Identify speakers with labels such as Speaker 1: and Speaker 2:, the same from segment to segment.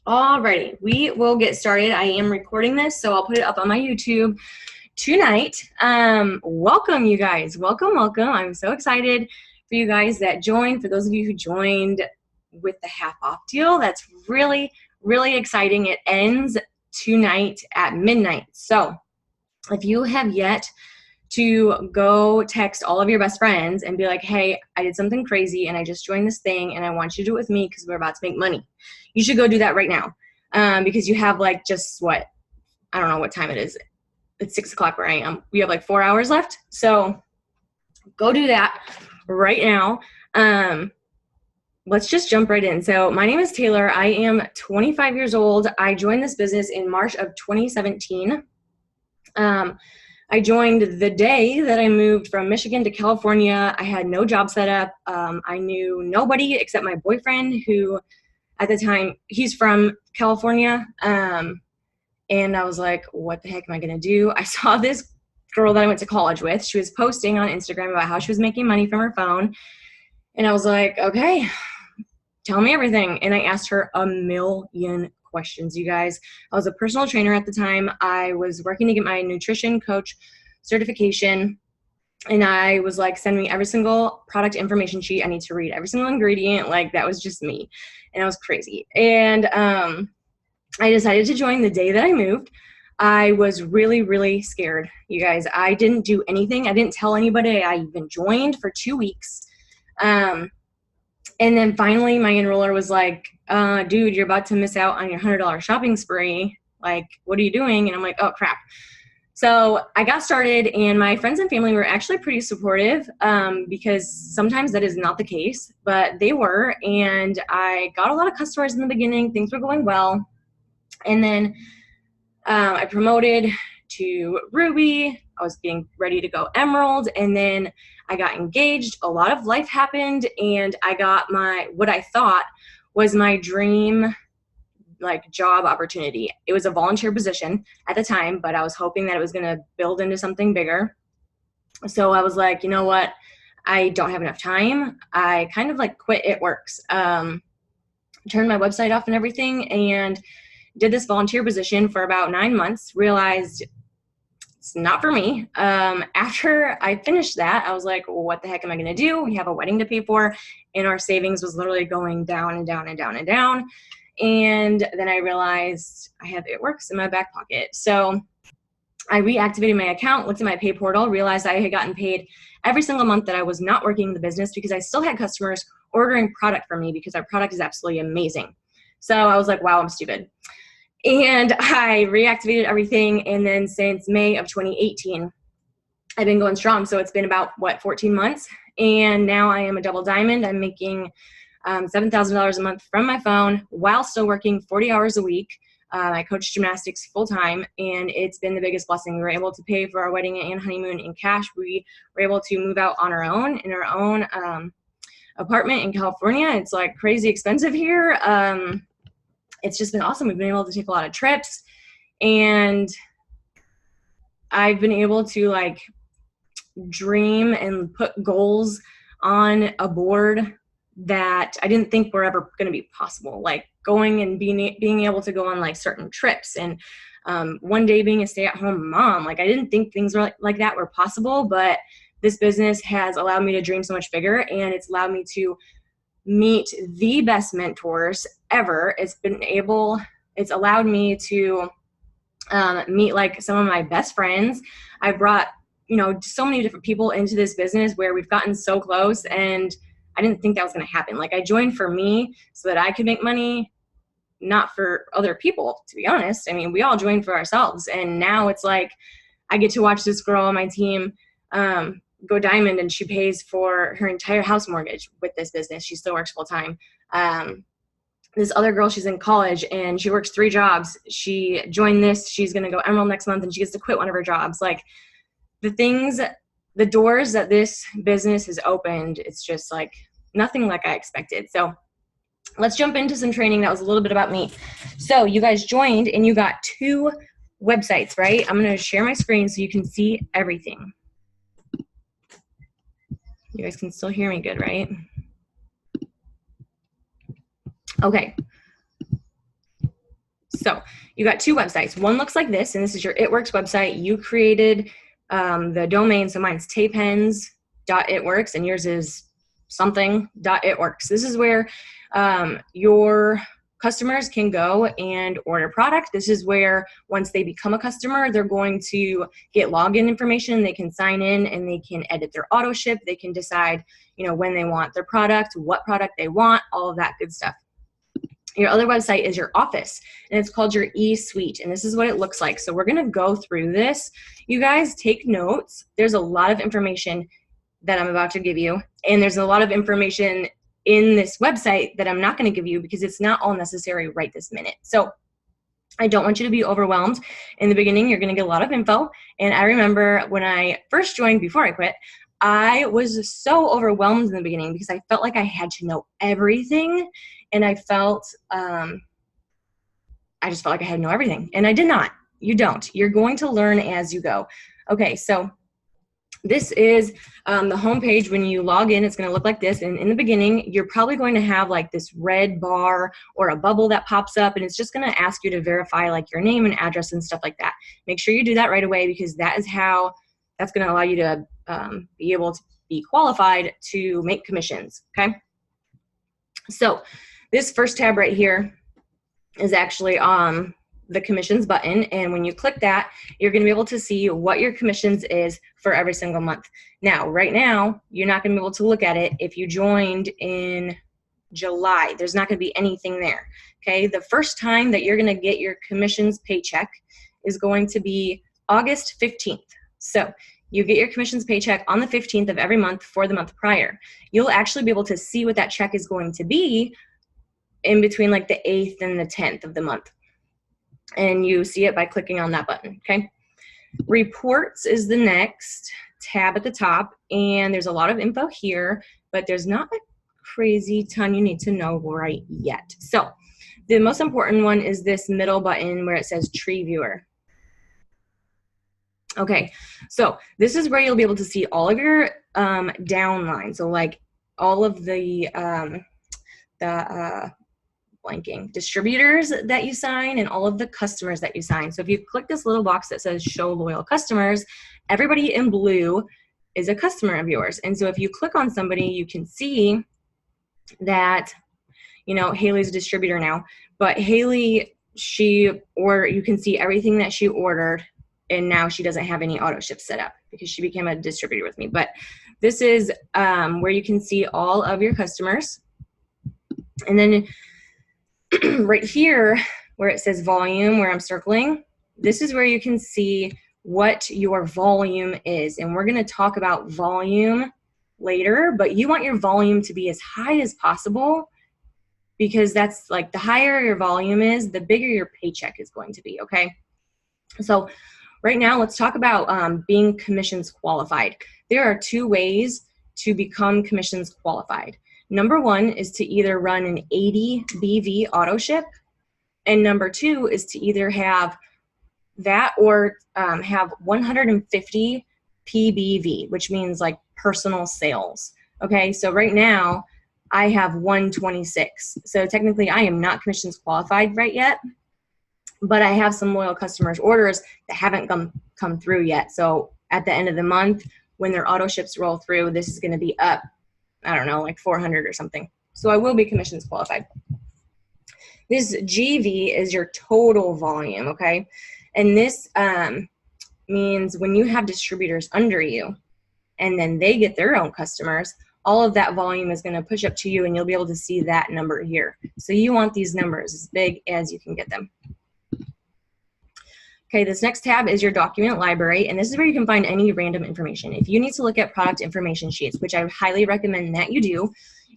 Speaker 1: Alrighty, we will get started. I am recording this, so I'll put it up on my YouTube tonight. Welcome, you guys. Welcome. I'm so excited for you guys that joined. For those of you who joined with the half off deal, that's really, really exciting. It ends tonight at midnight. So if you have yet to go text all of your best friends and be like, hey, I did something crazy and I just joined this thing and I want you to do it with me because we're about to make money. You should go do that right now because you have like just what, I don't know what time it is. It's 6 o'clock where I am. We have like 4 hours left. So go do that right now. Let's just jump right in. So my name is Taylor. I am 25 years old. I joined this business in March of 2017. I joined the day that I moved from Michigan to California. I had no job set up. I knew nobody except my boyfriend, who at the time, he's from California. And I was like, what the heck am I going to do? I saw this girl that I went to college with. She was posting on Instagram about how she was making money from her phone. And I was like, okay, tell me everything. And I asked her a million questions, you guys. I was a personal trainer at the time. I was working to get my nutrition coach certification. And I was like, send me every single product information sheet. I need to read every single ingredient. Like, that was just me. And I was crazy. And I decided to join the day that I moved. I was really, really scared, you guys. I didn't do anything. I didn't tell anybody I even joined for 2 weeks. And then finally my enroller was like, dude, you're about to miss out on your $100 shopping spree. Like, what are you doing? And I'm like, oh, crap. So I got started, and my friends and family were actually pretty supportive because sometimes that is not the case, but they were. And I got a lot of customers in the beginning. Things were going well. And then I promoted to Ruby. I was getting ready to go Emerald. And then I got engaged. A lot of life happened, and I got what I thought was my dream job opportunity. It was a volunteer position at the time, but I was hoping that it was going to build into something bigger. So I was like, you know what? I don't have enough time. I kind of quit It Works. Turned my website off and everything, and did this volunteer position for about 9 months, realized it's not for me. After I finished that, I was like, well, what the heck am I going to do? We have a wedding to pay for, and our savings was literally going down and down and down and down. And then I realized I have It Works in my back pocket. So I reactivated my account, looked at my pay portal, realized I had gotten paid every single month that I was not working in the business because I still had customers ordering product from me because our product is absolutely amazing. So I was like, wow, I'm stupid. And I reactivated everything. And then since May of 2018, I've been going strong. So it's been about, 14 months. And now I am a double diamond. I'm making $7,000 a month from my phone while still working 40 hours a week. I coach gymnastics full time, and it's been the biggest blessing. We were able to pay for our wedding and honeymoon in cash. We were able to move out on our own in our own apartment in California. It's like crazy expensive here. It's just been awesome. We've been able to take a lot of trips, and I've been able to dream and put goals on a board that I didn't think were ever going to be possible. Like going and being able to go on certain trips, and one day being a stay-at-home mom. I didn't think things were like that were possible, but this business has allowed me to dream so much bigger, and it's allowed me to meet the best mentors ever. It's allowed me to meet some of my best friends. I brought, so many different people into this business where we've gotten so close, and I didn't think that was going to happen. I joined for me so that I could make money, not for other people, to be honest. I mean, we all joined for ourselves, and now it's I get to watch this girl on my team go diamond, and she pays for her entire house mortgage with this business. She still works full time. This other girl, she's in college and she works 3 jobs. She joined this. She's going to go Emerald next month, and she gets to quit one of her jobs. The doors that this business has opened, it's just nothing like I expected. So let's jump into some training. That was a little bit about me. So you guys joined and you got 2 websites, right? I'm going to share my screen so you can see everything. You guys can still hear me good, right? Okay. So you got two websites. One looks like this, and this is your It Works website. You created the domain, so mine's taypens.itworks, and yours is something.itworks. This is where your customers can go and order product. This is where once they become a customer, they're going to get login information. They can sign in and they can edit their auto ship. They can decide, when they want their product, what product they want, all of that good stuff. Your other website is your office, and it's called your Esuite, and this is what it looks like. So we're going to go through this. You guys take notes. There's a lot of information that I'm about to give you, and there's a lot of information in this website that I'm not going to give you because it's not all necessary right this minute. So I don't want you to be overwhelmed. In the beginning, you're going to get a lot of info, and I remember when I first joined before I quit, I was so overwhelmed in the beginning because I felt like I had to know everything. And I just felt like I had to know everything. And I did not. You don't. You're going to learn as you go. Okay, so this is the homepage. When you log in, it's going to look like this. And in the beginning, you're probably going to have like this red bar or a bubble that pops up. And it's just going to ask you to verify like your name and address and stuff like that. Make sure you do that right away because that's going to allow you to be able to be qualified to make commissions. Okay. So this first tab right here is actually the commissions button, and when you click that, you're going to be able to see what your commissions is for every single month. Now, right now, you're not going to be able to look at it if you joined in July. There's not going to be anything there. Okay, the first time that you're going to get your commissions paycheck is going to be August 15th. So you get your commissions paycheck on the 15th of every month for the month prior. You'll actually be able to see what that check is going to be in between like the 8th and the 10th of the month. And you see it by clicking on that button, okay? Reports is the next tab at the top, and there's a lot of info here, but there's not a crazy ton you need to know right yet. So the most important one is this middle button where it says Tree Viewer. Okay, so this is where you'll be able to see all of your downlines. So like all of the distributors that you sign and all of the customers that you sign. So if you click this little box that says show loyal customers, everybody in blue is a customer of yours. And so if you click on somebody, you can see that, Haley's a distributor now, but Haley, you can see everything that she ordered, and now she doesn't have any auto ship set up because she became a distributor with me. But this is where you can see all of your customers. And then right here where it says volume, where I'm circling, this is where you can see what your volume is. And we're going to talk about volume later, but you want your volume to be as high as possible because that's like the higher your volume is, the bigger your paycheck is going to be, okay? So right now, let's talk about being commissions qualified. There are two ways to become commissions qualified. Number one is to either run an 80 BV auto ship, and number two is to either have that or have 150 PBV, which means like personal sales. Okay, so right now I have 126. So technically I am not commissions qualified right yet, but I have some loyal customers' orders that haven't come through yet. So at the end of the month, when their auto ships roll through, this is going to be up, I don't know, like 400 or something. So I will be commissions qualified. This GV is your total volume, okay? And this means when you have distributors under you and then they get their own customers, all of that volume is going to push up to you and you'll be able to see that number here. So you want these numbers as big as you can get them. Okay, this next tab is your document library, and this is where you can find any random information. If you need to look at product information sheets, which I highly recommend that you do,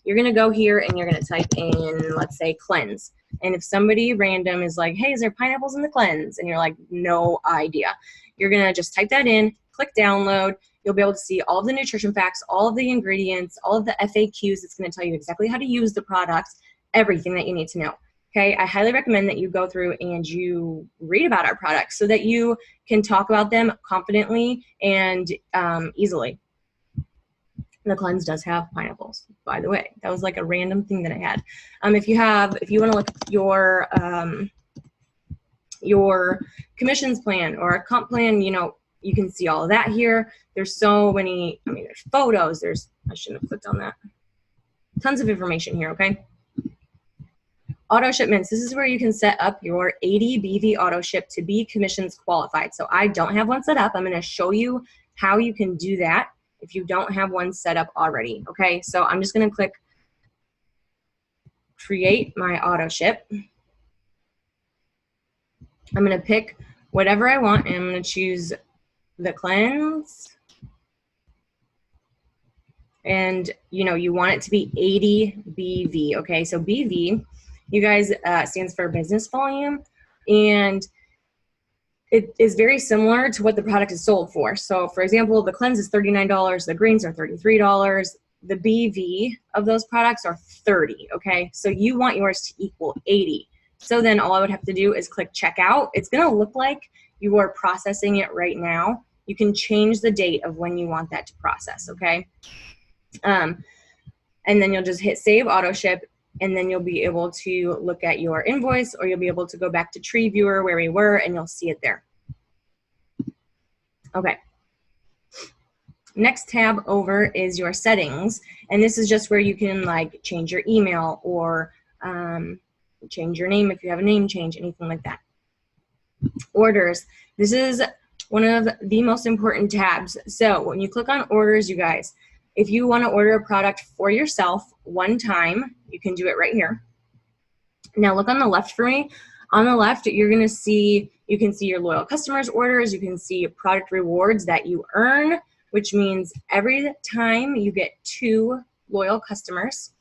Speaker 1: you're going to go here and you're going to type in, let's say, cleanse. And if somebody random is like, hey, is there pineapples in the cleanse? And you're like, no idea. You're going to just type that in, click download. You'll be able to see all of the nutrition facts, all of the ingredients, all of the FAQs. It's going to tell you exactly how to use the products, everything that you need to know. Okay, I highly recommend that you go through and you read about our products so that you can talk about them confidently and easily. The cleanse does have pineapples, by the way. That was like a random thing that I had. If you want to look at your your commissions plan or a comp plan, you know, you can see all of that here. There's so many, I mean, there's photos, I shouldn't have clicked on that. Tons of information here, okay? Auto shipments, this is where you can set up your 80 BV auto ship to be commissions qualified. So I don't have one set up. I'm gonna show you how you can do that if you don't have one set up already, okay? So I'm just gonna click create my auto ship. I'm gonna pick whatever I want and I'm gonna choose the cleanse. And you know, you want it to be 80 BV, okay? So BV, you guys, stands for business volume, and it is very similar to what the product is sold for. So for example, the cleanse is $39, the greens are $33, the BV of those products are 30, okay? So you want yours to equal 80. So then all I would have to do is click checkout. It's gonna look like you are processing it right now. You can change the date of when you want that to process, okay? And then you'll just hit save auto ship, and then you'll be able to look at your invoice, or you'll be able to go back to Tree Viewer where we were and you'll see it there. Okay. Next tab over is your settings, and this is just where you can like change your email or change your name if you have a name change, anything like that. Orders. This is one of the most important tabs. So when you click on orders, you guys, if you want to order a product for yourself one time, you can do it right here. Now look on the left for me. On the left, you're going to see, you can see your loyal customers' orders. You can see product rewards that you earn, which means every time you get 2 loyal customers,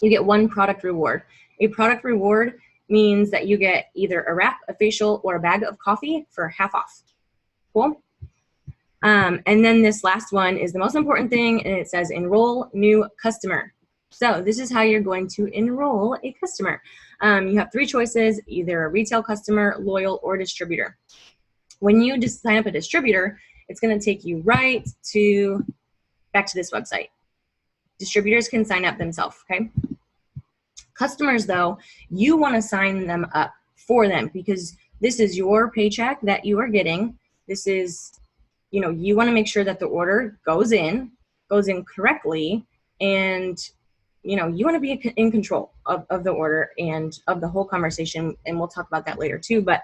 Speaker 1: you get 1 product reward. A product reward means that you get either a wrap, a facial, or a bag of coffee for half off. Cool? And then this last one is the most important thing, and it says enroll new customer. So this is how you're going to enroll a customer. You have 3 choices, either a retail customer, loyal, or distributor. When you just sign up a distributor, it's going to take you back to this website. Distributors can sign up themselves, okay? Customers, though, you want to sign them up for them because this is your paycheck that you are getting. This is, you know, you want to make sure that the order goes in correctly, and you know, you want to be in control of the order and of the whole conversation, and we'll talk about that later too. But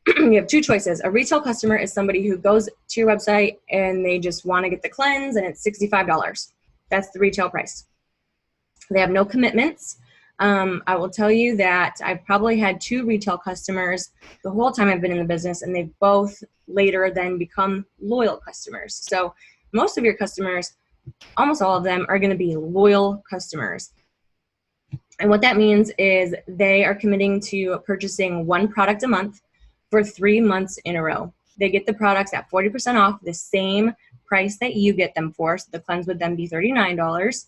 Speaker 1: you have 2 choices. A retail customer is somebody who goes to your website and they just want to get the cleanse, and it's $65. That's the retail price. They have no commitments. I will tell you that I've probably had 2 retail customers the whole time I've been in the business, and they've both later then become loyal customers. So most of your customers, almost all of them, are going to be loyal customers. And what that means is they are committing to purchasing 1 product a month for 3 months in a row. They get the products at 40% off, the same price that you get them for. So the cleanse would then be $39.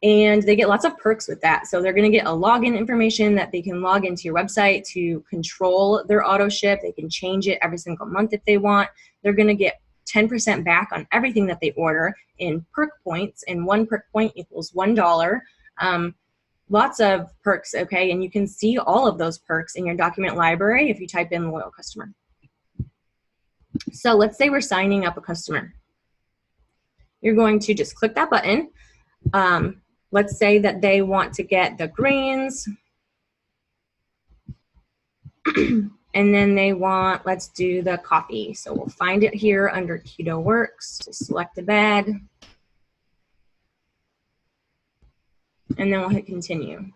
Speaker 1: And they get lots of perks with that. So they're going to get a login information that they can log into your website to control their auto ship. They can change it every single month if they want. They're going to get 10% back on everything that they order in perk points, and 1 perk point equals $1. Lots of perks, okay? And you can see all of those perks in your document library if you type in loyal customer. So let's say we're signing up a customer. You're going to just click that button. Let's say that they want to get the greens, and then they want, let's do the coffee. So we'll find it here under Keto Works, just select the bag, and then we'll hit continue.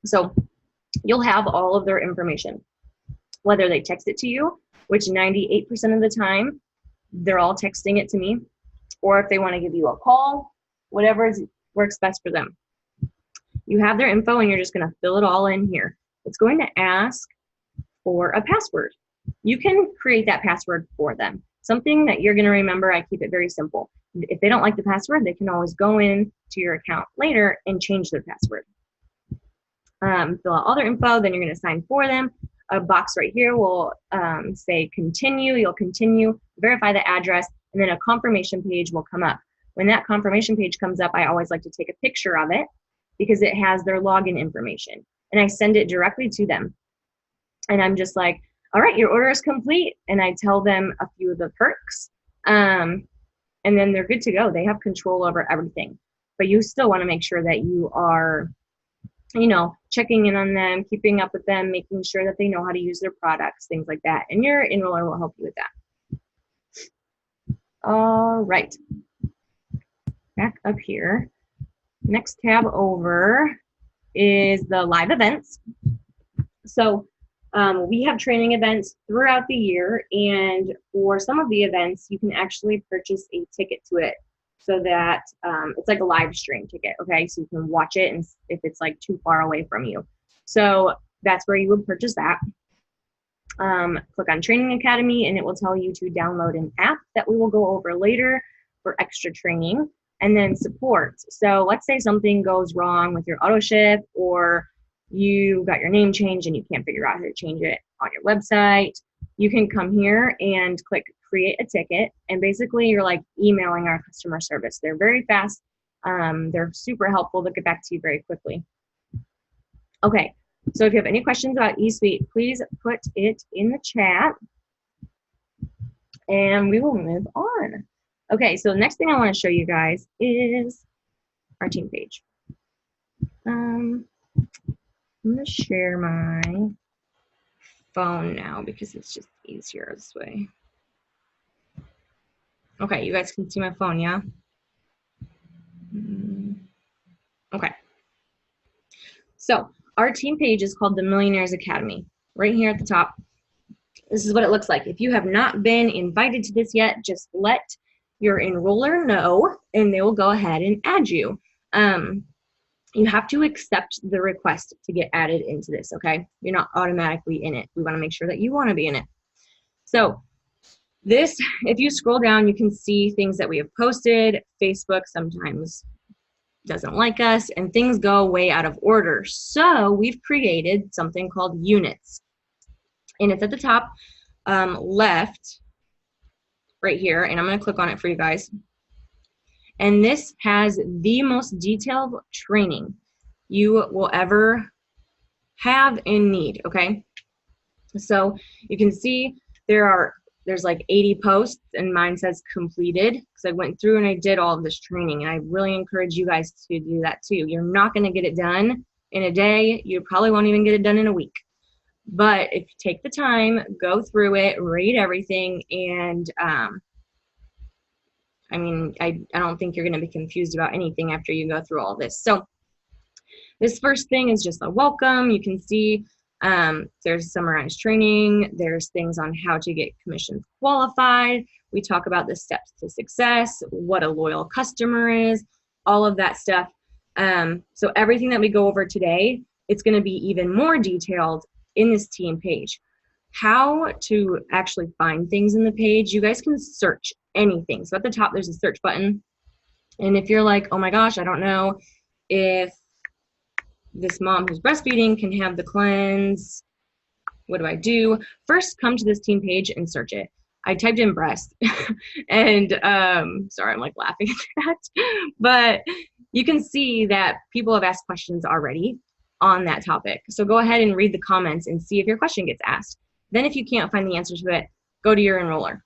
Speaker 1: So you'll have all of their information, whether they text it to you, which 98% of the time, they're all texting it to me, or if they want to give you a call, whatever works best for them. You have their info, and you're just going to fill it all in here. It's going to ask for a password. You can create that password for them. Something that you're going to remember, I keep it very simple. If they don't like the password, they can always go in to your account later and change their password. Fill out all their info, then you're going to sign for them. A box right here will say continue. You'll continue, verify the address, and then a confirmation page will come up. When that confirmation page comes up, I always like to take a picture of it because it has their login information, and I send it directly to them. And I'm just like, all right, your order is complete. And I tell them a few of the perks. And then they're good to go. They have control over everything. But you still want to make sure that you are, you know, checking in on them, keeping up with them, making sure that they know how to use their products, things like that. And your enroller will help you with that. All right. Back up here. Next tab over is the live events. So we have training events throughout the year, and for some of the events, you can actually purchase a ticket to it so that it's like a live stream ticket, okay? So you can watch it and if it's like too far away from you. So that's where you would purchase that. Click on Training Academy, and it will tell you to download an app that we will go over later for extra training. And then support. So let's say something goes wrong with your auto ship, or you got your name changed and you can't figure out how to change it on your website. You can come here and click create a ticket, and basically you're like emailing our customer service. They're very fast. They're super helpful. They'll get back to you very quickly. Okay, so if you have any questions about eSuite, please put it in the chat and we will move on. Okay, so the next thing I want to show you guys is our team page. I'm going to share my phone now because it's just easier this way. Okay, you guys can see my phone, yeah? Okay. So our team page is called the Millionaires Academy. Right here at the top, this is what it looks like. If you have not been invited to this yet, just let your enroller know and they will go ahead and add you. You have to accept the request to get added into this, okay? You're not automatically in it. We want to make sure that you want to be in it. So this, if you scroll down, you can see things that we have posted. Facebook sometimes doesn't like us and things go way out of order. So we've created something called units. And it's at the top left right here. And I'm going to click on it for you guys. And this has the most detailed training you will ever have and need, okay? So you can see there's like 80 posts and mine says completed because I went through and I did all of this training, and I really encourage you guys to do that too. You're not going to get it done in a day. You probably won't even get it done in a week. But if you take the time, go through it, read everything, and I mean, I don't think you're going to be confused about anything after you go through all this. So this first thing is just a welcome. You can see there's summarized training. There's things on how to get commissions qualified. We talk about the steps to success, what a loyal customer is, all of that stuff. So everything that we go over today, it's going to be even more detailed in this team page. How to actually find things in the page, you guys can search anything. So at the top, there's a search button. And if you're like, oh my gosh, I don't know if this mom who's breastfeeding can have the cleanse, what do I do? First, come to this team page and search it. I typed in breast and sorry, I'm like laughing at that. But you can see that people have asked questions already on that topic. So go ahead and read the comments and see if your question gets asked. Then if you can't find the answer to it, go to your enroller.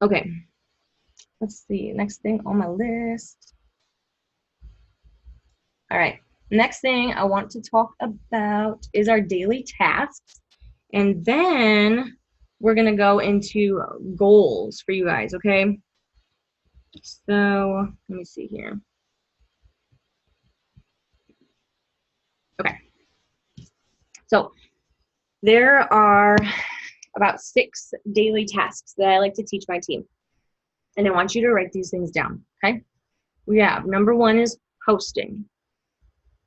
Speaker 1: Okay, let's see, next thing on my list. All right, next thing I want to talk about is our daily tasks. And then we're gonna go into goals for you guys, okay? So let me see here. Okay, so there are about 6 daily tasks that I like to teach my team. And I want you to write these things down, okay? We have, number 1 is posting.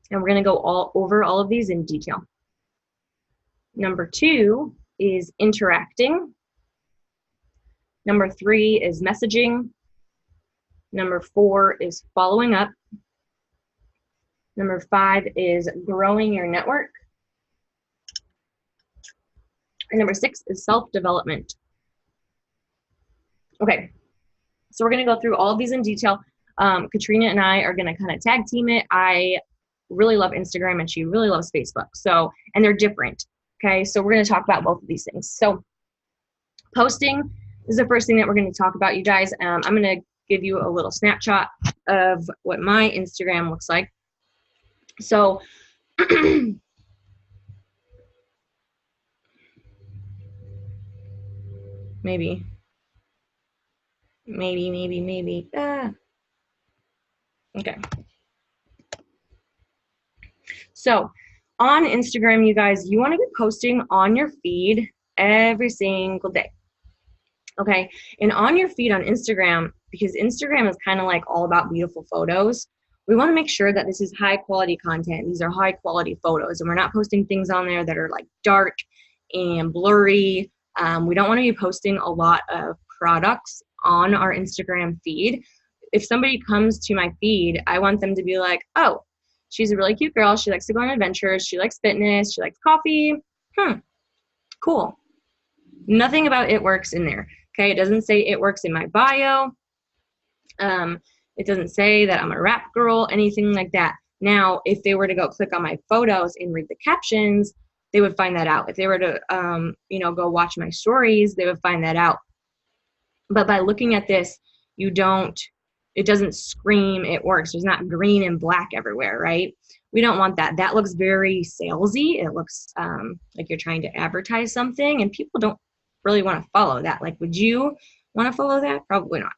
Speaker 1: And we're gonna go over all of these in detail. Number 2 is interacting. Number 3 is messaging. Number 4 is following up. Number 5 is growing your network. And number 6 is self-development. Okay, So we're going to go through all of these in detail. Katrina and I are going to kind of tag team it. I really love Instagram and she really loves Facebook. So, and they're different. Okay. So we're going to talk about both of these things. So posting is the first thing that we're going to talk about, you guys. I'm going to give you a little snapshot of what my Instagram looks like. So maybe. Okay. So on Instagram, you guys, you want to be posting on your feed every single day. Okay. And on your feed on Instagram, because Instagram is kind of like all about beautiful photos, we want to make sure that this is high quality content. These are high quality photos, and we're not posting things on there that are like dark and blurry. We don't want to be posting a lot of products on our Instagram feed. If somebody comes to my feed, I want them to be like, oh, she's a really cute girl. She likes to go on adventures. She likes fitness. She likes coffee. Cool. Nothing about It Works in there. Okay. It doesn't say It Works in my bio. It doesn't say that I'm a rap girl, anything like that. Now, if they were to go click on my photos and read the captions, they would find that out. If they were to, go watch my stories, they would find that out. But by looking at this, it doesn't scream It Works. There's not green and black everywhere, right? We don't want that. That looks very salesy. It looks like you're trying to advertise something, and people don't really want to follow that. Like, would you want to follow that? Probably not.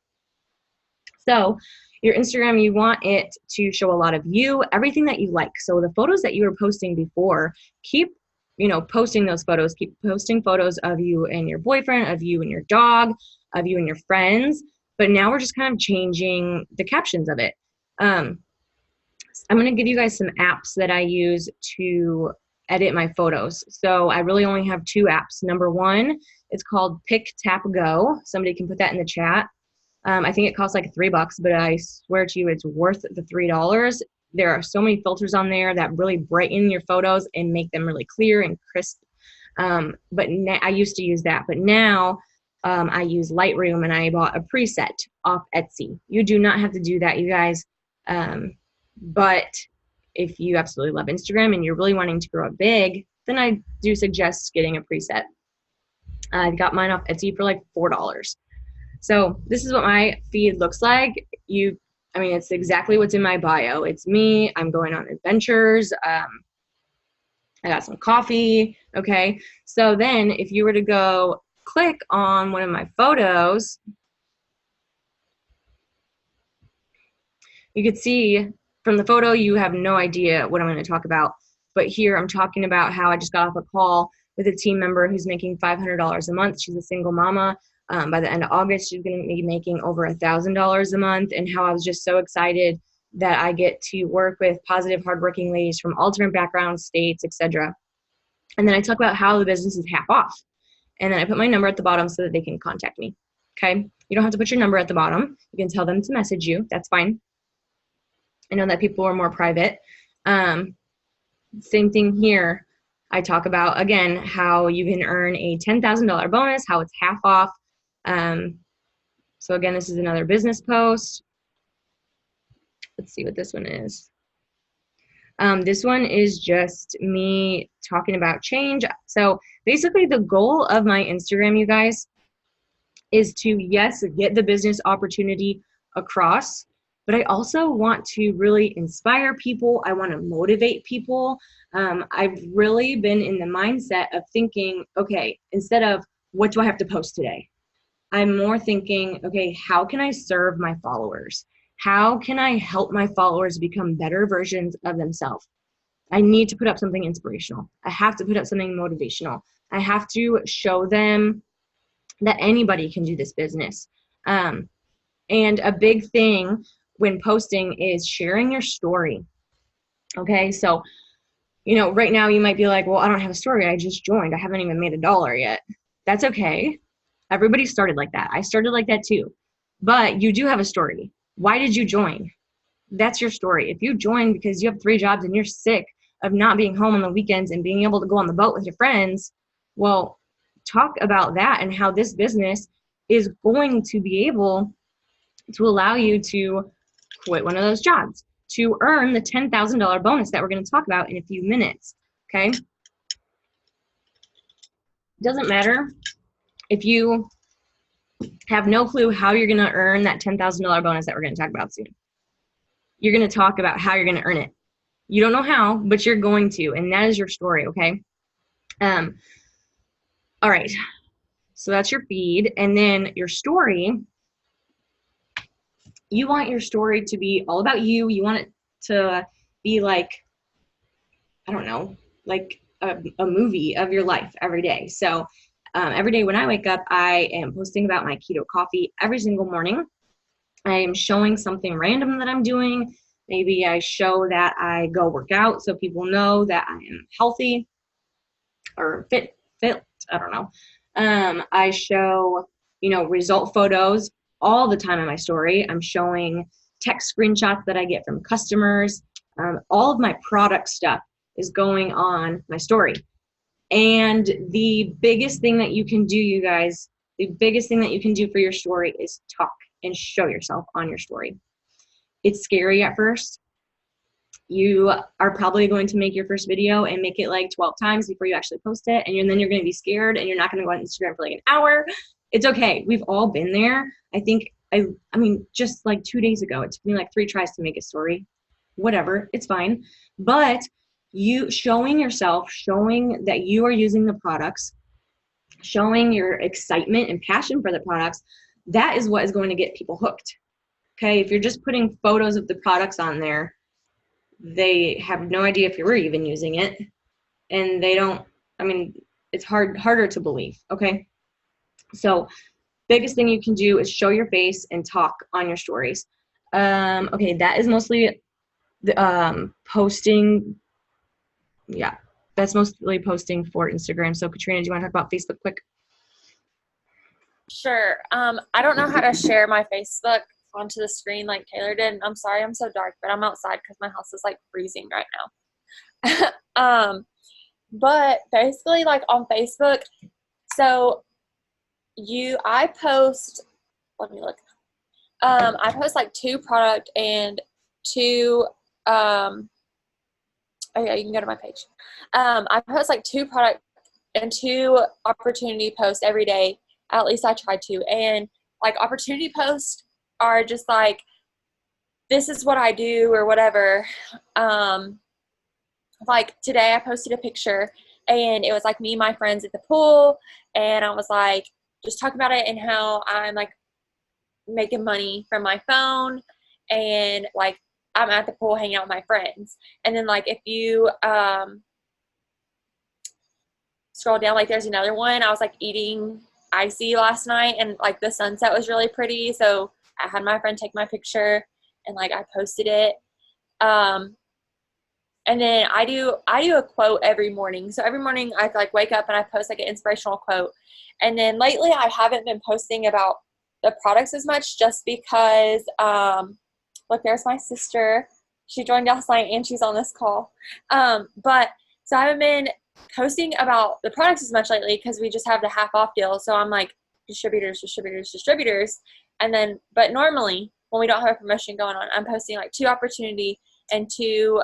Speaker 1: So your Instagram, you want it to show a lot of you, everything that you like. So the photos that you were posting before, keep posting those photos. Keep posting photos of you and your boyfriend, of you and your dog, of you and your friends. But now we're just kind of changing the captions of it. I'm going to give you guys some apps that I use to edit my photos. So I really only have 2 apps. Number one, it's called Pick Tap Go. Somebody can put that in the chat. I think it costs like $3, but I swear to you, it's worth the $3. There are so many filters on there that really brighten your photos and make them really clear and crisp. But I used to use that, but now I use Lightroom, and I bought a preset off Etsy. You do not have to do that, you guys. But if you absolutely love Instagram and you're really wanting to grow it big, then I do suggest getting a preset. I got mine off Etsy for like $4. So this is what my feed looks like. It's exactly what's in my bio. It's me. I'm going on adventures. I got some coffee. Okay. So then if you were to go click on one of my photos, you could see from the photo, you have no idea what I'm going to talk about. But here I'm talking about how I just got off a call with a team member who's making $500 a month. She's a single mama. By the end of August, she's going to be making over $1,000 a month, and how I was just so excited that I get to work with positive, hardworking ladies from all different backgrounds, states, etc. And then I talk about how the business is half off. And then I put my number at the bottom so that they can contact me. Okay. You don't have to put your number at the bottom. You can tell them to message you. That's fine. I know that people are more private. Same thing here. I talk about, again, how you can earn a $10,000 bonus, how it's half off. So again, this is another business post. Let's see what this one is. This one is just me talking about change. So basically the goal of my Instagram, you guys, is to, yes, get the business opportunity across, but I also want to really inspire people. I want to motivate people. I've really been in the mindset of thinking, okay, instead of what do I have to post today? I'm more thinking, okay, how can I serve my followers? How can I help my followers become better versions of themselves? I need to put up something inspirational. I have to put up something motivational. I have to show them that anybody can do this business. And a big thing when posting is sharing your story. Okay, so, right now you might be like, well, I don't have a story. I just joined. I haven't even made $1 yet. That's okay. Everybody started like that. I started like that too. But you do have a story. Why did you join? That's your story. If you joined because you have 3 jobs and you're sick of not being home on the weekends and being able to go on the boat with your friends, well, talk about that and how this business is going to be able to allow you to quit one of those jobs to earn the $10,000 bonus that we're going to talk about in a few minutes. Okay? It doesn't matter if you have no clue how you're going to earn that $10,000 bonus that we're going to talk about soon. You're going to talk about how you're going to earn it. You don't know how, but you're going to, and that is your story, okay? All right, so that's your feed, and then your story. You want your story to be all about you. You want it to be like, I don't know, like a movie of your life every day. So every day when I wake up, I am posting about my keto coffee every single morning. I am showing something random that I'm doing. Maybe I show that I go work out so people know that I am healthy or fit, I don't know. I show, result photos all the time in my story. I'm showing text screenshots that I get from customers. All of my product stuff is going on my story. And the biggest thing that you can do, you guys, the biggest thing that you can do for your story is talk and show yourself on your story. It's scary at first. You are probably going to make your first video and make it like 12 times before you actually post it. And then you're going to be scared and you're not going to go on Instagram for like an hour. It's okay. We've all been there. I mean, just like 2 days ago, it took me like 3 tries to make a story. Whatever, it's fine. But you showing yourself, showing that you are using the products, showing your excitement and passion for the products, that is what is going to get people hooked. Okay, if you're just putting photos of the products on there, they have no idea if you're even using it, and it's harder to believe. Okay, so biggest thing you can do is show your face and talk on your stories. Okay, that is mostly the posting. Yeah, that's mostly posting for Instagram. So Katrina, do you want to talk about Facebook quick?
Speaker 2: Sure. I don't know how to share my Facebook onto the screen like Taylor did. I'm sorry I'm so dark, but I'm outside because my house is like freezing right now. But basically, like on Facebook, so I post, let me look. I post like 2 product and 2, oh yeah, you can go to my page. I post like 2 product and 2 opportunity posts every day. At least I try to. And like opportunity posts are just like, this is what I do or whatever. Like today I posted a picture and it was like me and my friends at the pool, and I was like just talking about it and how I'm like making money from my phone, and like I'm at the pool hanging out with my friends. And then like if you scroll down, like there's another one. I was like eating icy last night and like the sunset was really pretty, so I had my friend take my picture and like I posted it. And then I do a quote every morning. So every morning I like wake up and I post like an inspirational quote. And then lately I haven't been posting about the products as much, just because look, there's my sister. She joined last night and she's on this call. But so I haven't been posting about the products as much lately because we just have the half off deal. So I'm like distributors. And then, but normally when we don't have a promotion going on, I'm posting like 2 opportunity and 2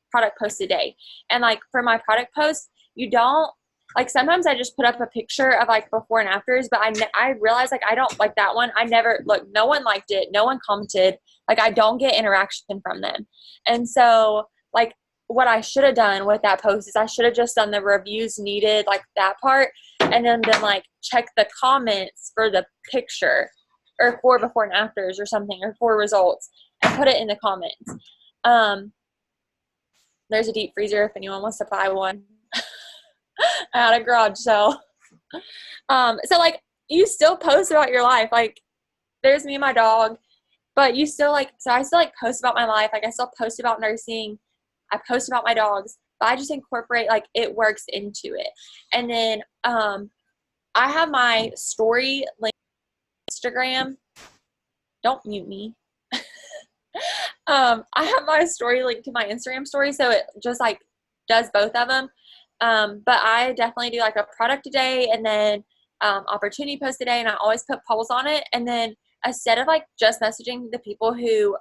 Speaker 2: product posts a day. And like for my product posts, you don't, like sometimes I just put up a picture of like before and afters, but I realize like I don't like that one. I never, look, no one liked it. No one commented. Like I don't get interaction from them. And so like what I should have done with that post is I should have just done the reviews needed, like that part, and then been like check the comments for the picture or for before and afters or something, or for results, and put it in the comments. There's a deep freezer if anyone wants to buy one. I had a garage sale. So like you still post about your life. Like there's me and my dog, but you still like, so I still like post about my life. Like I still post about nursing. I post about my dogs, but I just incorporate, like it works into it. And then I have my story link on Instagram. Don't mute me. I have my story linked to my Instagram story, so it just like does both of them. But I definitely do like a product a day and then opportunity post a day, and I always put polls on it. And then instead of like just messaging the people who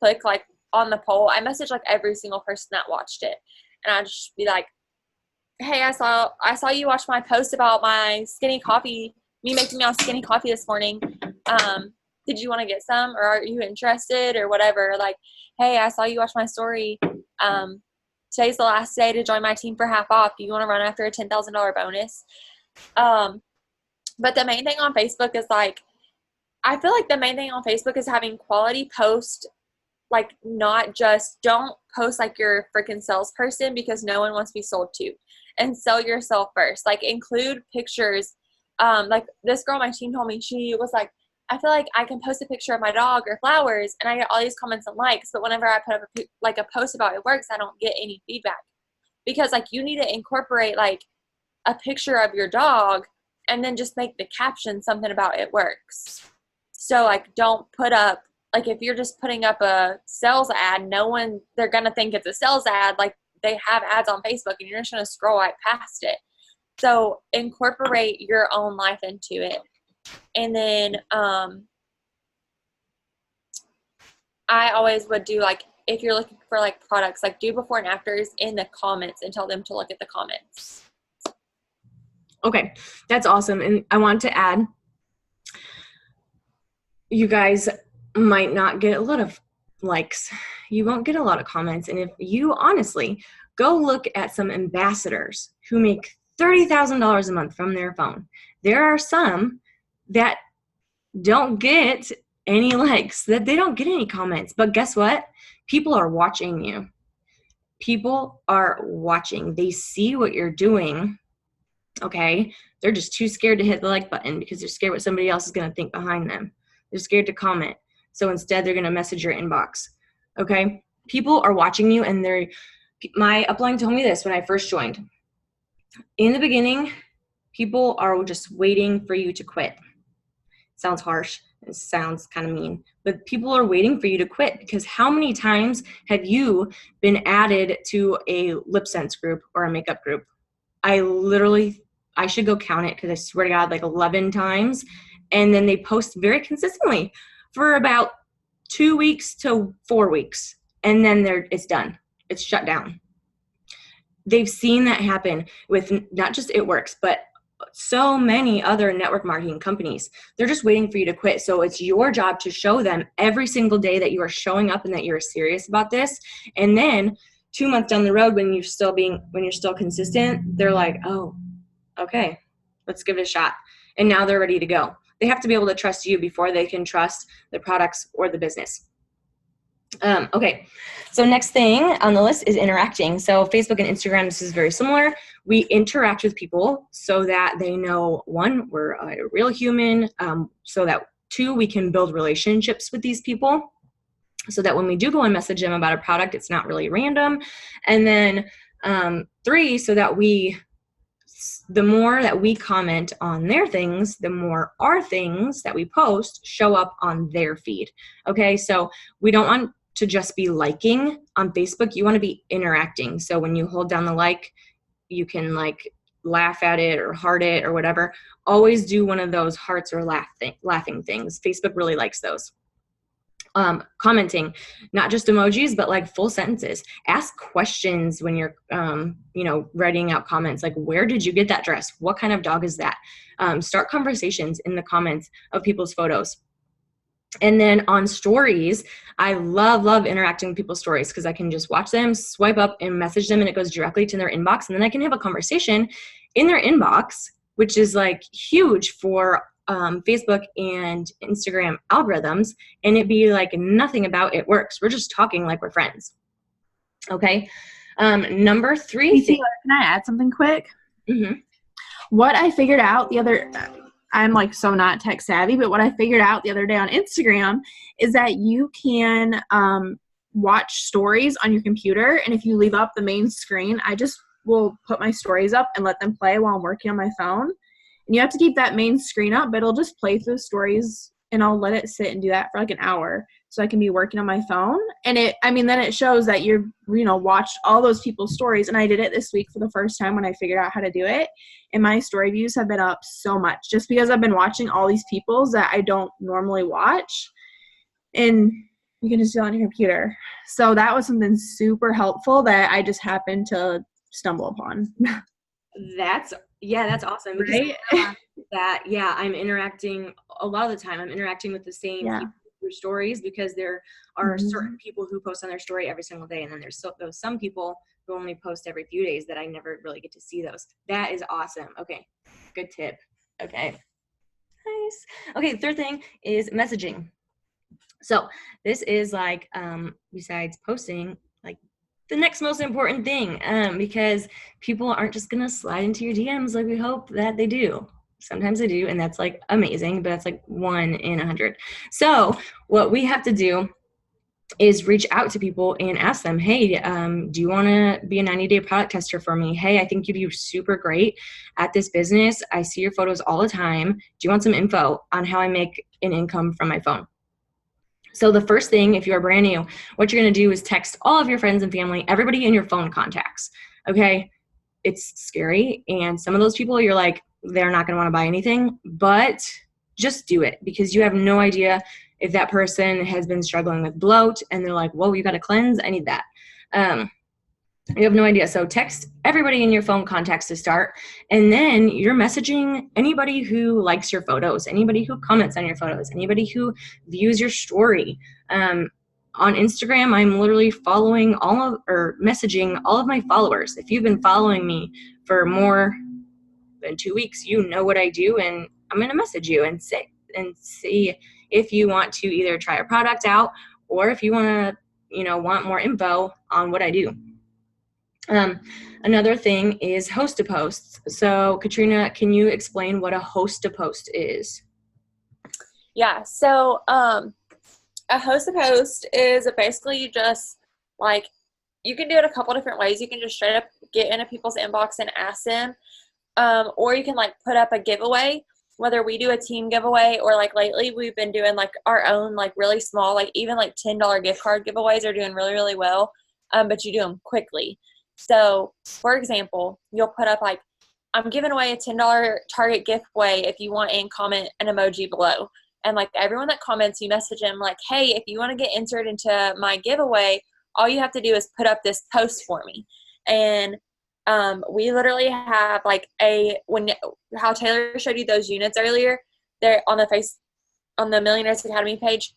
Speaker 2: click like on the poll, I message like every single person that watched it. And I just be like, hey, I saw you watch my post about my skinny coffee, me making me on skinny coffee this morning. Did you want to get some, or are you interested, or whatever? Like, hey, I saw you watch my story. Today's the last day to join my team for half off. Do you want to run after a $10,000 bonus? But the main thing on Facebook is like, I feel like the main thing on Facebook is having quality posts. Like, not just, don't post like you're a freaking salesperson, because no one wants to be sold to, and sell yourself first. Like, include pictures. Like this girl on my team told me, she was like, I feel like I can post a picture of my dog or flowers and I get all these comments and likes, but whenever I put up a post about it works, I don't get any feedback. Because like, you need to incorporate like a picture of your dog and then just make the caption something about it works. So like, don't put up, like if you're just putting up a sales ad, they're going to think it's a sales ad. Like, they have ads on Facebook and you're just going to scroll right past it. So incorporate your own life into it. And then I always would do, like, if you're looking for like products, like do before and afters in the comments and tell them to look at the comments.
Speaker 1: Okay, that's awesome. And I want to add, you guys might not get a lot of likes. You won't get a lot of comments. And if you honestly go look at some ambassadors who make $30,000 a month from their phone, there are some that don't get any likes, that they don't get any comments. But guess what? People are watching you. People are watching. They see what you're doing. Okay? They're just too scared to hit the like button because they're scared what somebody else is going to think behind them. They're scared to comment. So instead, they're going to message your inbox. Okay? People are watching you, and my upline told me this when I first joined. In the beginning, people are just waiting for you to quit. Sounds harsh. It sounds kind of mean. But people are waiting for you to quit, because how many times have you been added to a lip sense group or a makeup group? I should go count it, because I swear to God, like 11 times. And then they post very consistently for about 2 weeks to 4 weeks. And then it's done. It's shut down. They've seen that happen with not just It Works, but so many other network marketing companies. They're just waiting for you to quit. So it's your job to show them every single day that you are showing up and that you're serious about this. And then 2 months down the road, when you're still consistent, they're like, oh, okay, let's give it a shot. And now they're ready to go. They have to be able to trust you before they can trust the products or the business. Okay, so next thing on the list is interacting. So Facebook and Instagram, this is very similar. We interact with people so that they know, one, we're a real human, so that two, we can build relationships with these people, so that when we do go and message them about a product, it's not really random. And then three, so that the more that we comment on their things, the more our things that we post show up on their feed. Okay, so we don't want to just be liking on Facebook. You want to be interacting. So when you hold down the like, you can like laugh at it or heart it or whatever. Always do one of those hearts or laughing things. Facebook really likes those. Commenting, not just emojis, but like full sentences. Ask questions when you're, writing out comments. Like, where did you get that dress? What kind of dog is that? Start conversations in the comments of people's photos. And then on stories, I love interacting with people's stories, because I can just watch them, swipe up and message them, and it goes directly to their inbox. And then I can have a conversation in their inbox, which is like huge for Facebook and Instagram algorithms, and it be like nothing about It Works. We're just talking like we're friends. Okay. Number three.
Speaker 3: Can I add something quick?
Speaker 1: Mm-hmm.
Speaker 3: What I figured out I'm like so not tech savvy, but what I figured out the other day on Instagram is that you can watch stories on your computer, and if you leave up the main screen, I just will put my stories up and let them play while I'm working on my phone. And you have to keep that main screen up, but it'll just play through stories and I'll let it sit and do that for like an hour so I can be working on my phone. And then it shows that you're, watched all those people's stories. And I did it this week for the first time when I figured out how to do it. And my story views have been up so much just because I've been watching all these people's that I don't normally watch. And you can just do it on your computer. So that was something super helpful that I just happened to stumble upon.
Speaker 1: That's awesome. Because
Speaker 3: Right?
Speaker 1: I'm interacting a lot of the time. I'm interacting with the same people through stories because there are certain people who post on their story every single day. And then there's those some people who only post every few days that I never really get to see those. That is awesome. Okay. Good tip. Okay. Nice. Okay. The third thing is messaging. So this is like, besides posting, like the next most important thing, because people aren't just going to slide into your DMs like we hope that they do. Sometimes they do, and that's like amazing, but that's like 1 in 100. So what we have to do is reach out to people and ask them, hey, do you want to be a 90-day product tester for me? Hey, I think you'd be super great at this business. I see your photos all the time. Do you want some info on how I make an income from my phone? So the first thing, if you are brand new, what you're going to do is text all of your friends and family, everybody in your phone contacts. Okay. It's scary. And some of those people, you're like, they're not going to want to buy anything, but just do it because you have no idea if that person has been struggling with bloat and they're like, whoa, you got to cleanse. I need that. You have no idea. So text everybody in your phone contacts to start. And then you're messaging anybody who likes your photos, anybody who comments on your photos, anybody who views your story. On Instagram, I'm literally messaging all of my followers. If you've been following me for more than 2 weeks, you know what I do. And I'm going to message you and see if you want to either try a product out or if you want to, want more info on what I do. Another thing is host to posts. So Katrina, can you explain what a host to post is?
Speaker 2: Yeah. So, a host to post is basically just like, you can do it a couple different ways. You can just straight up get into people's inbox and ask them. Or you can like put up a giveaway, whether we do a team giveaway or like lately we've been doing like our own, like really small, like even like $10 gift card giveaways are doing really, really well. But you do them quickly. So, for example, you'll put up like, I'm giving away a $10 Target giveaway if you want, and comment an emoji below. And like everyone that comments, you message them like, hey, if you want to get entered into my giveaway, all you have to do is put up this post for me. And we literally have like how Taylor showed you those units earlier, there on the Millionaires Academy page.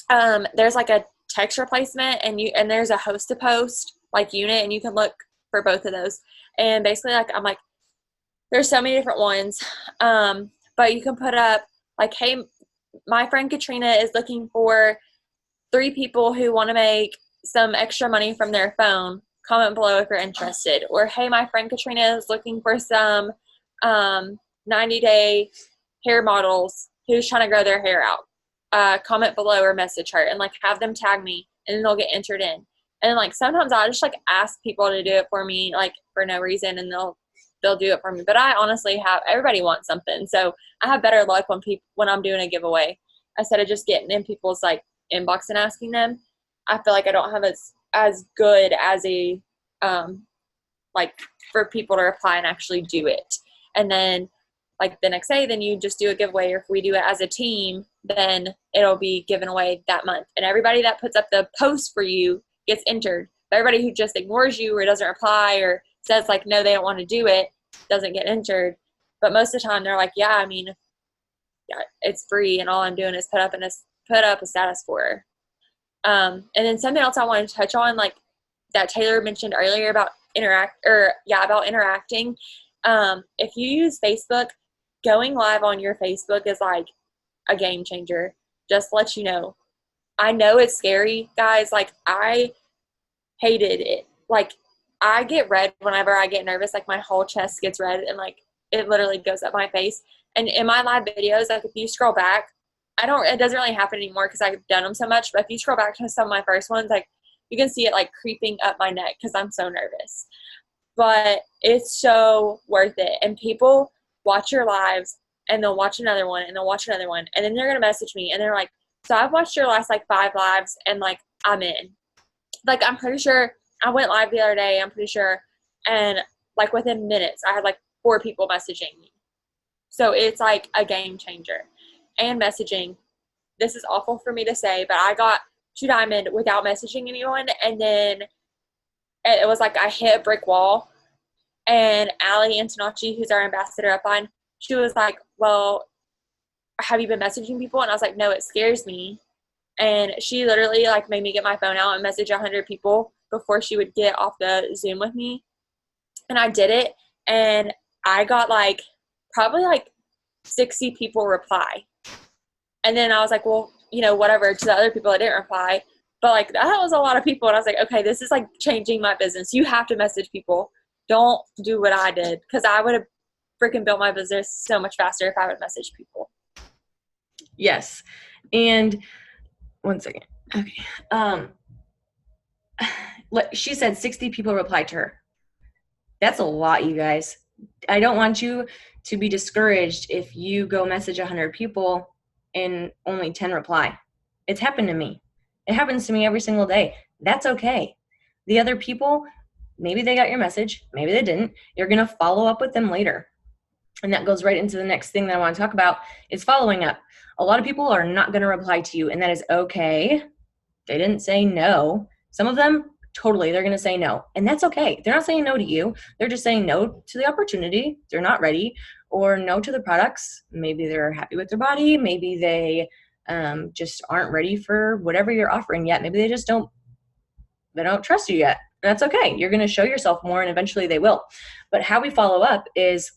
Speaker 2: There's like a text replacement and there's a host to post like unit, and you can look for both of those. And basically like, I'm like, there's so many different ones. But you can put up like, hey, my friend Katrina is looking for 3 people who want to make some extra money from their phone. Comment below if you're interested. Or, hey, my friend Katrina is looking for some 90-day hair models who's trying to grow their hair out. Comment below or message her and like have them tag me, and then they'll get entered in. And like sometimes I just like ask people to do it for me, like for no reason, and they'll do it for me. But I honestly everybody wants something, so I have better luck when I'm doing a giveaway instead of just getting in people's like inbox and asking them. I feel like I don't have as good as a like for people to reply and actually do it. And then like the next day, then you just do a giveaway. Or if we do it as a team, then it'll be given away that month. And everybody that puts up the post for you gets entered. But everybody who just ignores you or doesn't reply or says like, no, they don't want to do it, doesn't get entered. But most of the time they're like, yeah, I mean, yeah, it's free and all I'm doing is put up a status for her. And then something else I wanted to touch on, like that Taylor mentioned earlier about interacting. If you use Facebook, going live on your Facebook is like a game changer. Just to let you know. I know it's scary, guys. Like I hated it. Like I get red whenever I get nervous. Like my whole chest gets red and like it literally goes up my face. And in my live videos, like if you scroll back, it doesn't really happen anymore because I've done them so much. But if you scroll back to some of my first ones, like you can see it like creeping up my neck because I'm so nervous. But it's so worth it. And people watch your lives and they'll watch another one, and they'll watch another one, and then they're going to message me, and they're like, so I've watched your last, like, 5 lives, and, like, I'm in. Like, I'm pretty sure I went live the other day, I'm pretty sure, and, like, within minutes, I had, like, 4 people messaging me. So it's, like, a game changer. And messaging. This is awful for me to say, but I got 2 Diamond without messaging anyone, and then it was like I hit a brick wall. And Allie Antonacci, who's our ambassador upline, she was like, well, have you been messaging people? And I was like, no, it scares me. And she literally, like, made me get my phone out and message 100 people before she would get off the Zoom with me. And I did it, and I got, like, probably, like, 60 people reply. And then I was like, well, you know, whatever, to the other people that didn't reply. But, like, that was a lot of people. And I was like, okay, this is, like, changing my business. You have to message people. Don't do what I did, because I would have freaking built my business so much faster if I would message people.
Speaker 1: Yes. And one second. Okay. She said 60 people replied to her. That's a lot, you guys. I don't want you to be discouraged if you go message 100 people and only 10 reply. It's happened to me. It happens to me every single day. That's okay. The other people, maybe they got your message, maybe they didn't. You're going to follow up with them later. And that goes right into the next thing that I want to talk about is following up. A lot of people are not going to reply to you, and that is okay. They didn't say no. Some of them, totally, they're going to say no. And that's okay. They're not saying no to you. They're just saying no to the opportunity. They're not ready, or no to the products. Maybe they're happy with their body. Maybe they just aren't ready for whatever you're offering yet. Maybe they just don't trust you yet. That's okay. You're going to show yourself more, and eventually they will. But how we follow up is,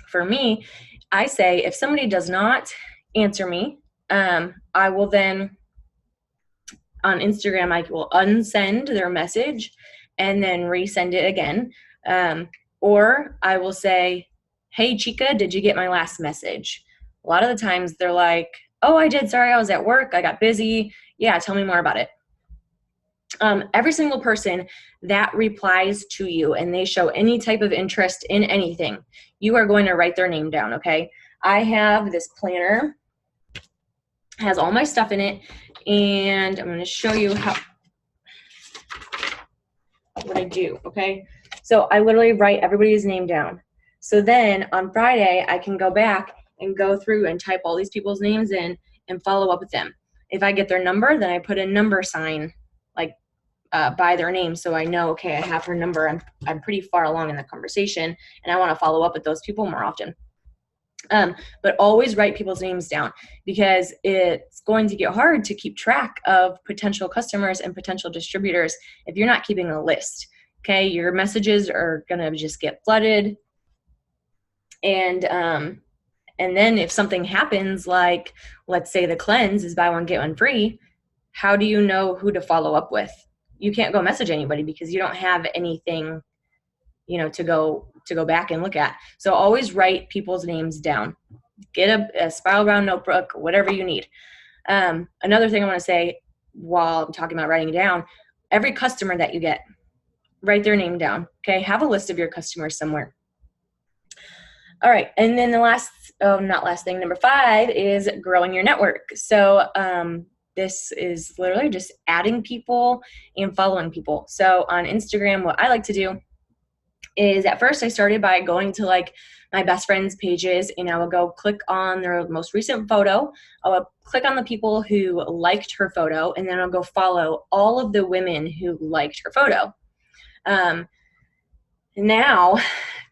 Speaker 1: for me, I say if somebody does not answer me, I will then, on Instagram, I will unsend their message and then resend it again. Or I will say, hey, Chica, did you get my last message? A lot of the times they're like, oh, I did. Sorry, I was at work. I got busy. Yeah, tell me more about it. Every single person that replies to you and they show any type of interest in anything, you are going to write their name down, okay? I have this planner, has all my stuff in it, and I'm going to show you what I do, okay? So I literally write everybody's name down. So then on Friday, I can go back and go through and type all these people's names in and follow up with them. If I get their number, then I put a number sign, like, by their name, so I know, okay, I have her number. I'm pretty far along in the conversation, and I want to follow up with those people more often. But always write people's names down, because it's going to get hard to keep track of potential customers and potential distributors if you're not keeping a list. Okay, your messages are gonna just get flooded, and then if something happens, like let's say the cleanse is buy one get one free, how do you know who to follow up with? You can't go message anybody because you don't have anything, to go back and look at. So always write people's names down. Get a spiral bound notebook, whatever you need. Another thing I want to say while I'm talking about writing it down, every customer that you get, write their name down. Okay, have a list of your customers somewhere. All right, and then the number 5 is growing your network. So this is literally just adding people and following people. So on Instagram, what I like to do is, at first I started by going to like my best friends' pages, and I will go click on their most recent photo. I'll click on the people who liked her photo, and then I'll go follow all of the women who liked her photo. Now,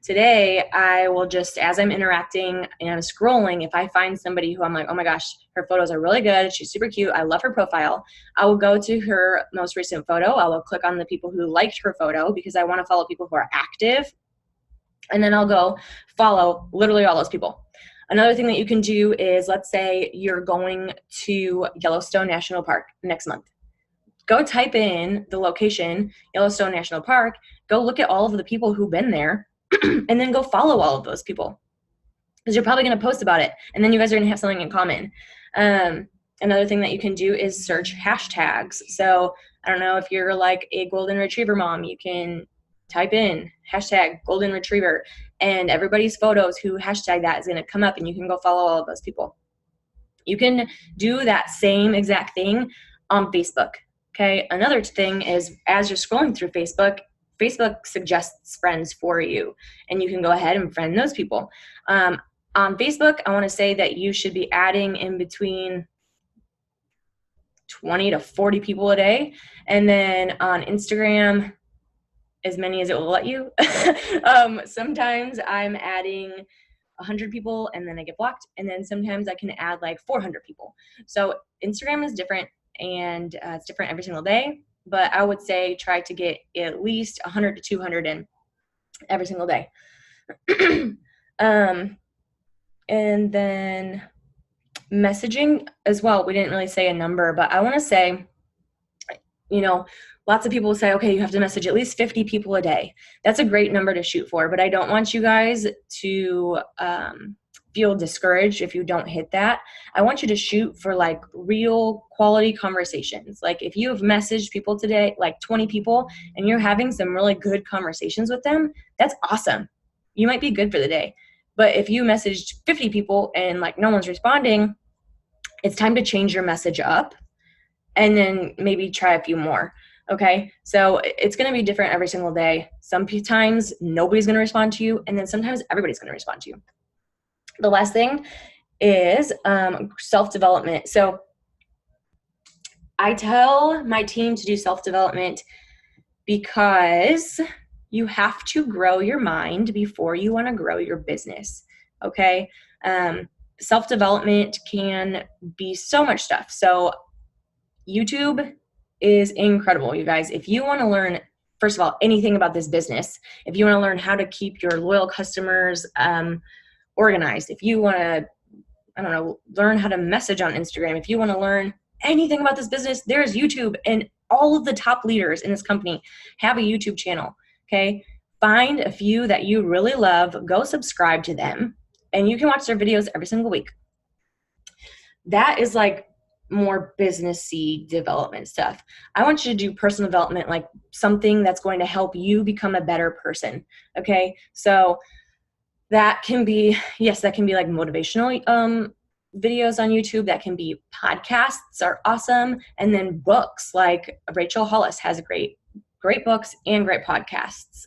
Speaker 1: today, I will just, as I'm interacting and I'm scrolling, if I find somebody who I'm like, oh my gosh, her photos are really good, she's super cute, I love her profile, I will go to her most recent photo. I will click on the people who liked her photo, because I want to follow people who are active, and then I'll go follow literally all those people. Another thing that you can do is, let's say you're going to Yellowstone National Park next month. Go type in the location, Yellowstone National Park, go look at all of the people who've been there, and then go follow all of those people, because you're probably going to post about it, and then you guys are going to have something in common. Another thing that you can do is search hashtags. So I don't know if you're like a golden retriever mom, you can type in hashtag golden retriever, and everybody's photos who hashtag that is going to come up, and you can go follow all of those people. You can do that same exact thing on Facebook. Okay. Another thing is, as you're scrolling through Facebook, Facebook suggests friends for you, and you can go ahead and friend those people. On Facebook, I want to say that you should be adding in between 20 to 40 people a day. And then on Instagram, as many as it will let you. Sometimes I'm adding 100 people and then I get blocked. And then sometimes I can add like 400 people. So Instagram is different, and it's different every single day. But I would say try to get at least 100 to 200 in every single day. And then messaging as well. We didn't really say a number, but I want to say, lots of people say, okay, you have to message at least 50 people a day. That's a great number to shoot for, but I don't want you guys to feel discouraged if you don't hit that. I want you to shoot for like real quality conversations. Like if you have messaged people today, like 20 people, and you're having some really good conversations with them, that's awesome. You might be good for the day. But if you messaged 50 people and like no one's responding, it's time to change your message up and then maybe try a few more. Okay. So it's going to be different every single day. Sometimes nobody's going to respond to you, and then sometimes everybody's going to respond to you. The last thing is self-development. So I tell my team to do self-development because you have to grow your mind before you want to grow your business. Okay. Self-development can be so much stuff. So YouTube is incredible, you guys. If you want to learn, first of all, anything about this business, if you want to learn how to keep your loyal customers organized, if you want to, learn how to message on Instagram, if you want to learn anything about this business, there's YouTube, and all of the top leaders in this company have a YouTube channel. Okay. Find a few that you really love, go subscribe to them, and you can watch their videos every single week. That is like more businessy development stuff. I want you to do personal development, like something that's going to help you become a better person. Okay. So that can be like motivational videos on YouTube. That can be podcasts are awesome. And then books, like Rachel Hollis has great books and great podcasts.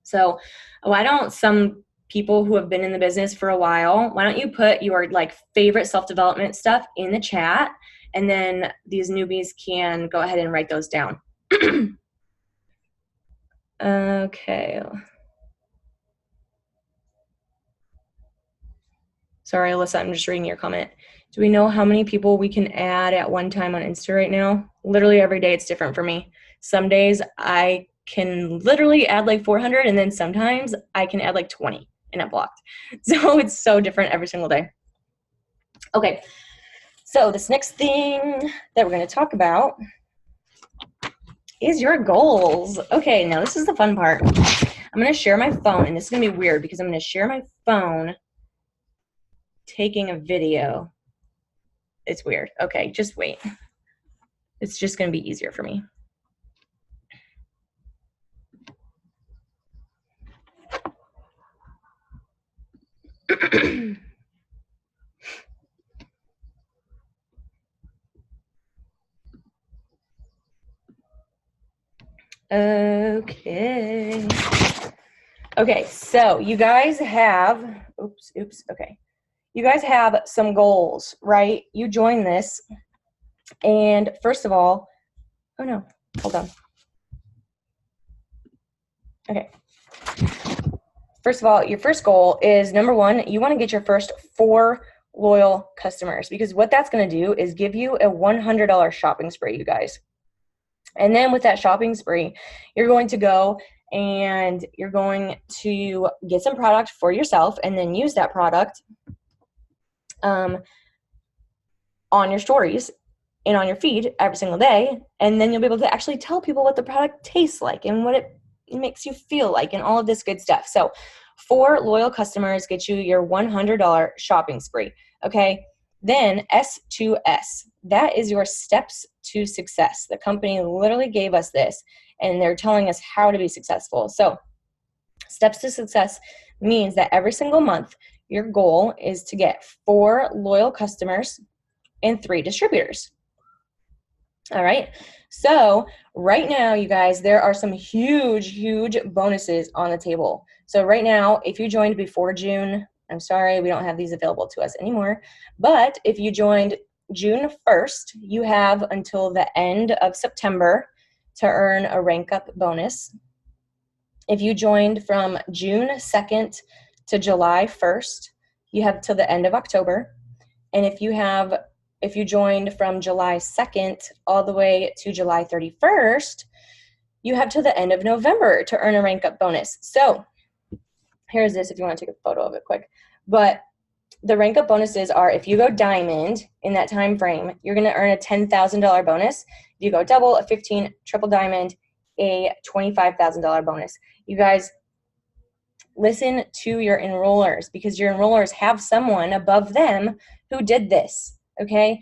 Speaker 1: So why don't some people who have been in the business for a while, why don't you put your like favorite self-development stuff in the chat, and then these newbies can go ahead and write those down. Okay. Sorry, Alyssa, I'm just reading your comment. Do we know how many people we can add at one time on Insta right now? Literally every day it's different for me. Some days I can literally add like 400, and then sometimes I can add like 20 and I'm blocked. So it's so different every single day. Okay, so this next thing that we're going to talk about is your goals. Okay, now this is the fun part. I'm going to share my phone, and this is going to be weird because I'm going to share my phone taking a video. It's weird. Okay, just wait. It's just going to be easier for me. Okay, so you guys have, okay. You guys have some goals, right? You join this, and first of all, oh no, hold on. Okay. First of all, your first goal is, number one, you want to get your first 4 loyal customers, because what that's going to do is give you a $100 shopping spree, you guys. And then with that shopping spree, you're going to go and you're going to get some product for yourself, and then use that product on your stories and on your feed every single day. And then you'll be able to actually tell people what the product tastes like and what it makes you feel like and all of this good stuff. So 4 loyal customers get you your $100 shopping spree. Okay. Then S2S, that is your steps to success. The company literally gave us this, and they're telling us how to be successful. So Steps to success means that every single month, your goal is to get 4 loyal customers and 3 distributors. All right. So right now, you guys, there are some huge bonuses on the table. So right now, if you joined before June, I'm sorry, we don't have these available to us anymore. But if you joined June 1st, you have until the end of September to earn a rank up bonus. If you joined from June 2nd to July 1st, you have till the end of October. And if you joined from July 2nd all the way to July 31st, you have till the end of November to earn a rank up bonus. So here's this if you want to take a photo of it quick. But the rank up bonuses are, if you go diamond in that time frame, you're going to earn a $10,000 bonus. If you go double, a 15, triple diamond, a $25,000 bonus. You guys, listen to your enrollers, because your enrollers have someone above them who did this, okay?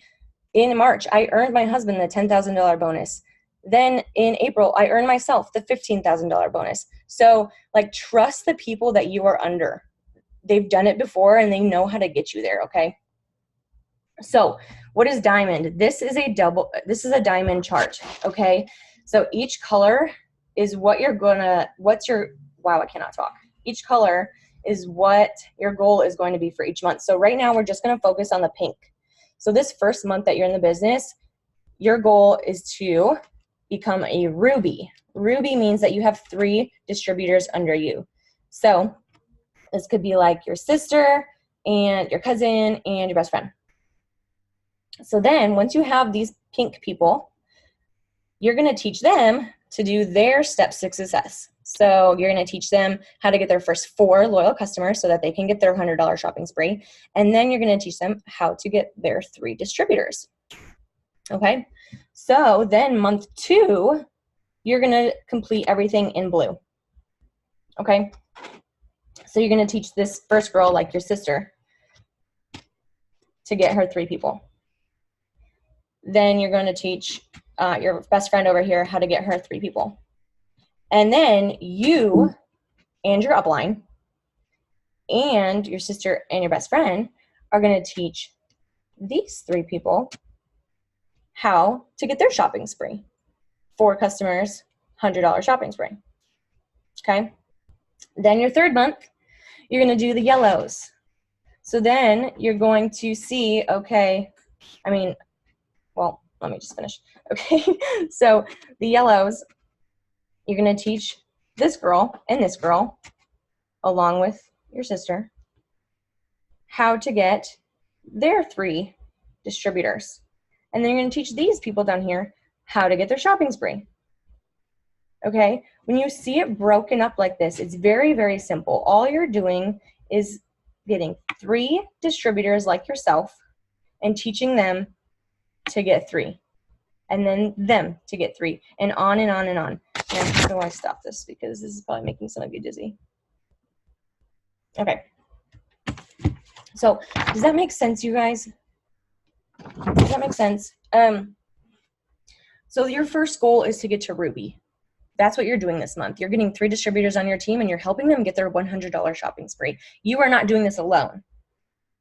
Speaker 1: In March, I earned my husband the $10,000 bonus. Then in April, I earned myself the $15,000 bonus. So, like, trust the people that you are under. They've done it before and they know how to get you there, okay? So, what is diamond? This is a diamond chart, okay? So each color is wow, I cannot talk. Each color is what your goal is going to be for each month. So right now, we're just going to focus on the pink. So this first month that you're in the business, your goal is to become a ruby. Ruby means that you have 3 distributors under you. So this could be like your sister and your cousin and your best friend. So then once you have these pink people, you're going to teach them to do their steps to success. So you're going to teach them how to get their first 4 loyal customers so that they can get their $100 shopping spree. And then you're going to teach them how to get their 3 distributors. Okay. So then month 2, you're going to complete everything in blue. Okay. So you're going to teach this first girl, like your sister, to get her 3 people. Then you're going to teach your best friend over here how to get her 3 people. And then you and your upline and your sister and your best friend are going to teach these 3 people how to get their shopping spree. 4 customers, $100 shopping spree. Okay. Then your third month, you're going to do the yellows. So then you're going to see, let me just finish. Okay. So the yellows, you're going to teach this girl and this girl, along with your sister, how to get their 3 distributors. And then you're going to teach these people down here how to get their shopping spree. Okay? When you see it broken up like this, it's very, very simple. All you're doing is getting 3 distributors like yourself and teaching them to get 3. And then them to get 3. And on and on and on. Now, how do I stop this? Because this is probably making some of you dizzy. Okay. So, does that make sense, you guys? Does that make sense? So your first goal is to get to Ruby. That's what you're doing this month. You're getting 3 distributors on your team and you're helping them get their $100 shopping spree. You are not doing this alone.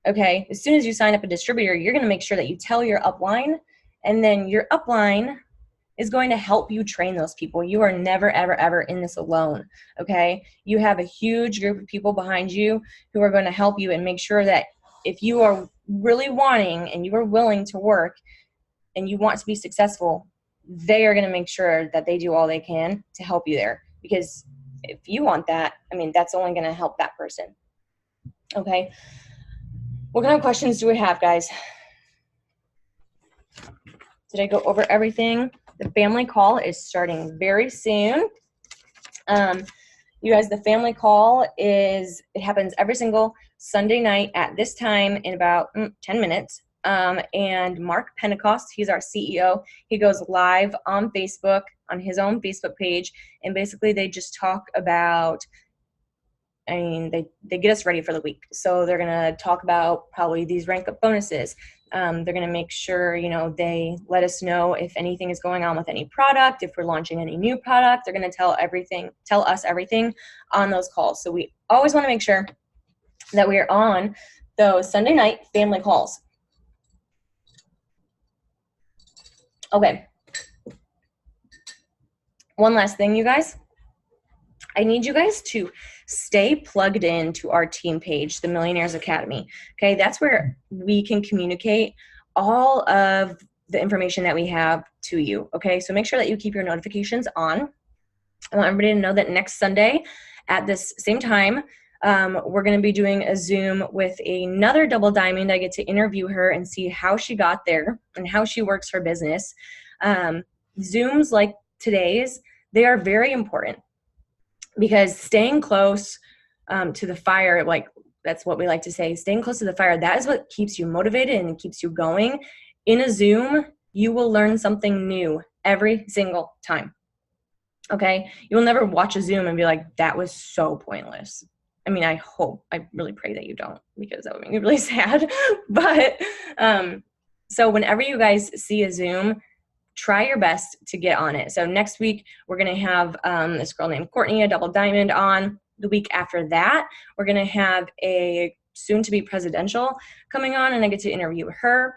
Speaker 1: Okay? As soon as you sign up a distributor, you're going to make sure that you tell your upline, and then your upline is going to help you train those people. You are never, ever, ever in this alone. Okay? You have a huge group of people behind you who are going to help you and make sure that if you are really wanting and you are willing to work and you want to be successful, they are going to make sure that they do all they can to help you there. Because if you want that, that's only going to help that person. Okay? What kind of questions do we have, guys? Did I go over everything? The family call is starting very soon. You guys, the family call it happens every single Sunday night at this time in about 10 minutes. And Mark Pentecost, he's our CEO. He goes live on Facebook, on his own Facebook page. And basically they just talk about, they get us ready for the week. So they're going to talk about probably these rank up bonuses. They're going to make sure, they let us know if anything is going on with any product, if we're launching any new product. They're going to tell us everything on those calls. So we always want to make sure that we are on those Sunday night family calls. Okay. One last thing, you guys. I need you guys to stay plugged in to our team page, the Millionaires Academy. Okay, that's where we can communicate all of the information that we have to you. Okay, so make sure that you keep your notifications on. I want everybody to know that next Sunday at this same time, we're going to be doing a Zoom with another double diamond. I get to interview her and see how she got there and how she works her business. Zooms like today's, they are very important, because staying close to the fire, like that's what we like to say, staying close to the fire, that is what keeps you motivated and keeps you going. In a Zoom, you will learn something new every single time. Okay? You will never watch a Zoom and be like, that was so pointless. I mean, I really pray that you don't, because that would make me really sad. But so whenever you guys see a Zoom, try your best to get on it. So next week, we're going to have this girl named Courtney, a double diamond, on. The week after that, we're going to have a soon-to-be presidential coming on, and I get to interview her.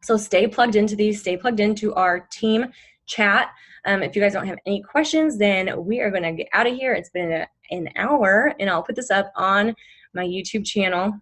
Speaker 1: So stay plugged into these. Stay plugged into our team chat. If you guys don't have any questions, then we are going to get out of here. It's been an hour, and I'll put this up on my YouTube channel